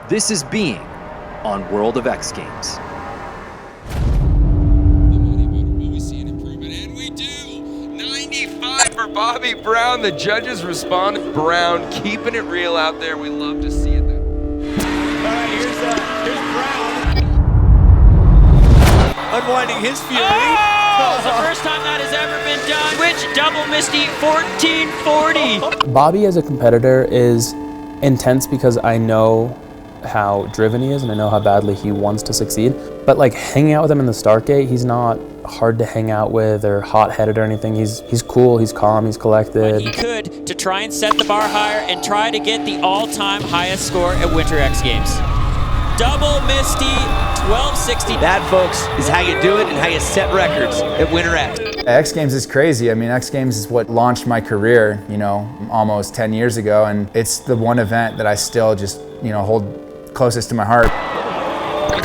This is Being on World of X Games. For Bobby Brown, the judges respond. Brown keeping it real out there. We love to see it. All right, here's Brown. Unwinding his fury. Oh! The first time that has ever been done. Switch double Misty 1440. Bobby as a competitor is intense because I know how driven he is and I know how badly he wants to succeed. But like hanging out with him in the start gate, he's not hard to hang out with or hot-headed or anything. He's cool, he's calm, he's collected. He could to try and set the bar higher and try to get the all-time highest score at Winter X Games. Double Misty 1260. That, folks, is how you do it and how you set records at Winter X. X Games is crazy. I mean, X Games is what launched my career, you know, almost 10 years ago, and it's the one event that I still just, you know, hold closest to my heart.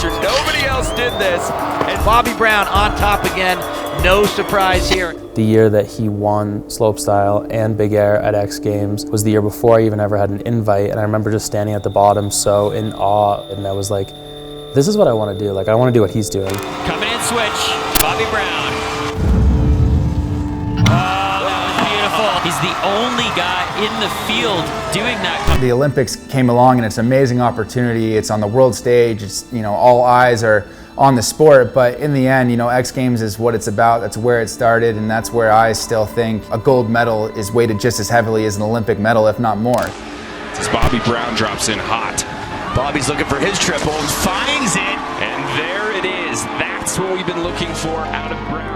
Nobody else did this. And Bobby Brown on top again. No surprise here. The year that he won Slopestyle and Big Air at X Games was the year before I even ever had an invite, and I remember just standing at the bottom so in awe, and I was like, this is what I want to do. Like, I want to do what he's doing. Coming in switch, Bobby Brown. Oh, that was beautiful. He's the only guy in the field doing that. The Olympics came along and it's an amazing opportunity. It's on the world stage. It's, you know, all eyes are on the sport, but in the end, you know, X Games is what it's about. That's where it started, and that's where I still think a gold medal is weighted just as heavily as an Olympic medal, if not more. As Bobby Brown drops in hot. Bobby's looking for his triple, finds it. And there it is. That's what we've been looking for out of Brown.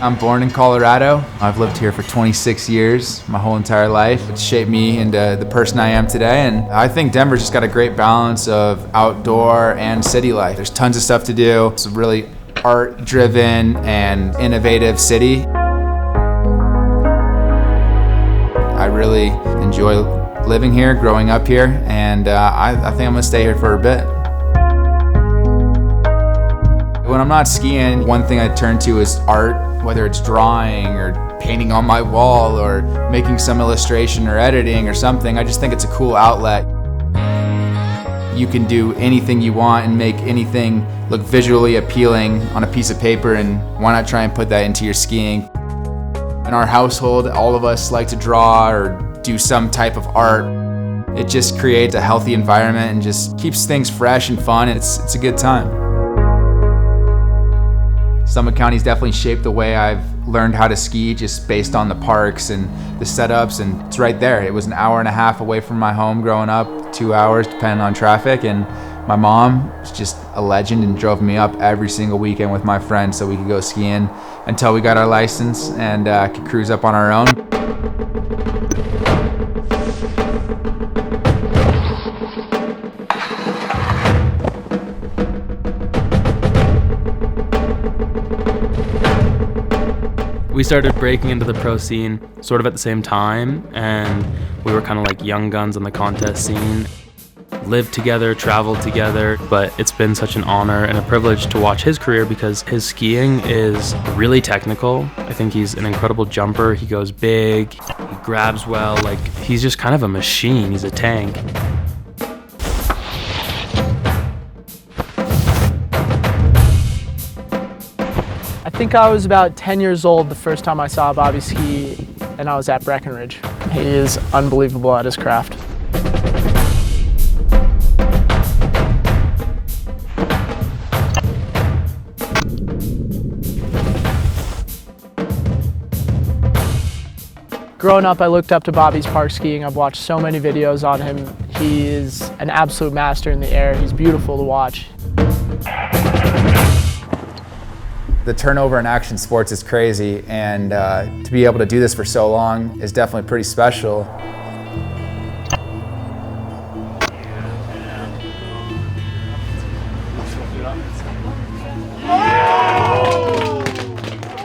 I'm born in Colorado. I've lived here for 26 years, my whole entire life. It's shaped me into the person I am today, and I think Denver's just got a great balance of outdoor and city life. There's tons of stuff to do. It's a really art-driven and innovative city. I really enjoy living here, growing up here, and I think I'm gonna stay here for a bit. When I'm not skiing, one thing I turn to is art. Whether it's drawing or painting on my wall or making some illustration or editing or something, I just think it's a cool outlet. You can do anything you want and make anything look visually appealing on a piece of paper, and why not try and put that into your skiing? In our household, all of us like to draw or do some type of art. It just creates a healthy environment and just keeps things fresh and fun, and it's a good time. Summit County's definitely shaped the way I've learned how to ski, just based on the parks and the setups, and it's right there. It was an hour and a half away from my home growing up, 2 hours depending on traffic, and my mom was just a legend and drove me up every single weekend with my friends so we could go skiing until we got our license and could cruise up on our own. We started breaking into the pro scene sort of at the same time, and we were kind of like young guns on the contest scene. Lived together, traveled together, but it's been such an honor and a privilege to watch his career because his skiing is really technical. I think he's an incredible jumper. He goes big, he grabs well, like he's just kind of a machine. He's a tank. I think I was about 10 years old the first time I saw Bobby ski, and I was at Breckenridge. He is unbelievable at his craft. Growing up, I looked up to Bobby's park skiing. I've watched so many videos on him. He is an absolute master in the air. He's beautiful to watch. The turnover in action sports is crazy, and to be able to do this for so long is definitely pretty special.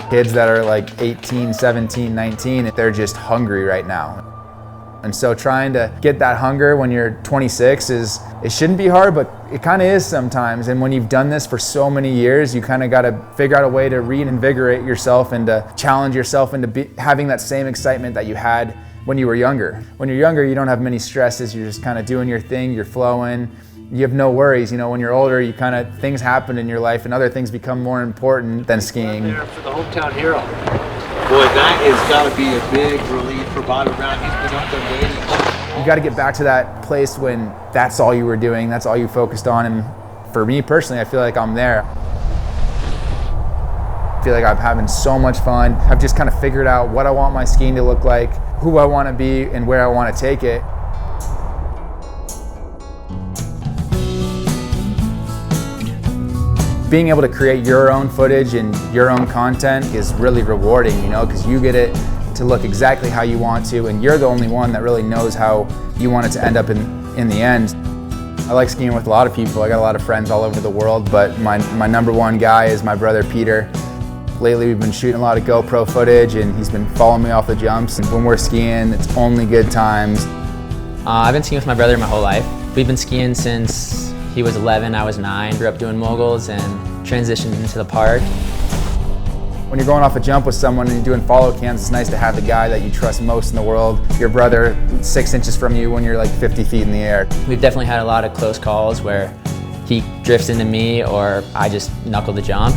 Kids that are like 18, 17, 19, they're just hungry right now. And so trying to get that hunger when you're 26 it shouldn't be hard, but it kind of is sometimes. And when you've done this for so many years, you kind of got to figure out a way to reinvigorate yourself and to challenge yourself into having that same excitement that you had when you were younger. When you're younger, you don't have many stresses. You're just kind of doing your thing, you're flowing. You have no worries. You know, when you're older, you kind of, things happen in your life and other things become more important than skiing. There for the hometown hero. Boy, that has got to be a big relief for Bobby Brown. He's been up there waiting. You got to get back to that place when that's all you were doing, that's all you focused on. And for me personally, I feel like I'm there. I feel like I'm having so much fun. I've just kind of figured out what I want my skiing to look like, who I want to be, and where I want to take it. Being able to create your own footage and your own content is really rewarding, you know, because you get it to look exactly how you want to, and you're the only one that really knows how you want it to end up in the end. I like skiing with a lot of people. I got a lot of friends all over the world, but my number one guy is my brother Peter. Lately we've been shooting a lot of GoPro footage and he's been following me off the jumps, and when we're skiing, it's only good times. I've been skiing with my brother my whole life. We've been skiing since he was 11, I was 9, grew up doing moguls and transitioned into the park. When you're going off a jump with someone and you're doing follow cams, it's nice to have the guy that you trust most in the world, your brother 6 inches from you when you're like 50 feet in the air. We've definitely had a lot of close calls where he drifts into me or I just knuckle the jump.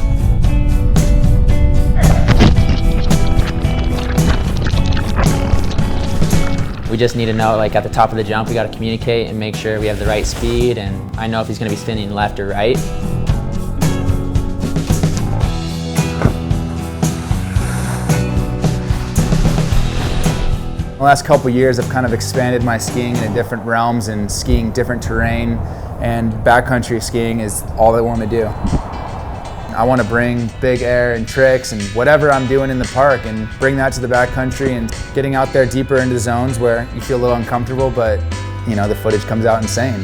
We just need to know, like at the top of the jump, we got to communicate and make sure we have the right speed, and I know if he's going to be spinning left or right. The last couple years I've kind of expanded my skiing into different realms and skiing different terrain, and backcountry skiing is all I want to do. I want to bring big air and tricks and whatever I'm doing in the park and bring that to the backcountry, and getting out there deeper into zones where you feel a little uncomfortable, but you know, the footage comes out insane.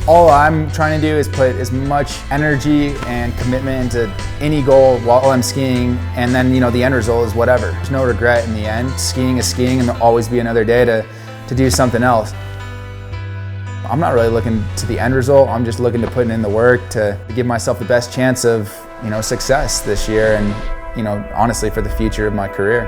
All I'm trying to do is put as much energy and commitment into any goal while I'm skiing, and then, you know, the end result is whatever. There's no regret in the end. Skiing is skiing, and there'll always be another day to do something else. I'm not really looking to the end result. I'm just looking to put in the work to give myself the best chance of, you know, success this year, and, you know, honestly, for the future of my career.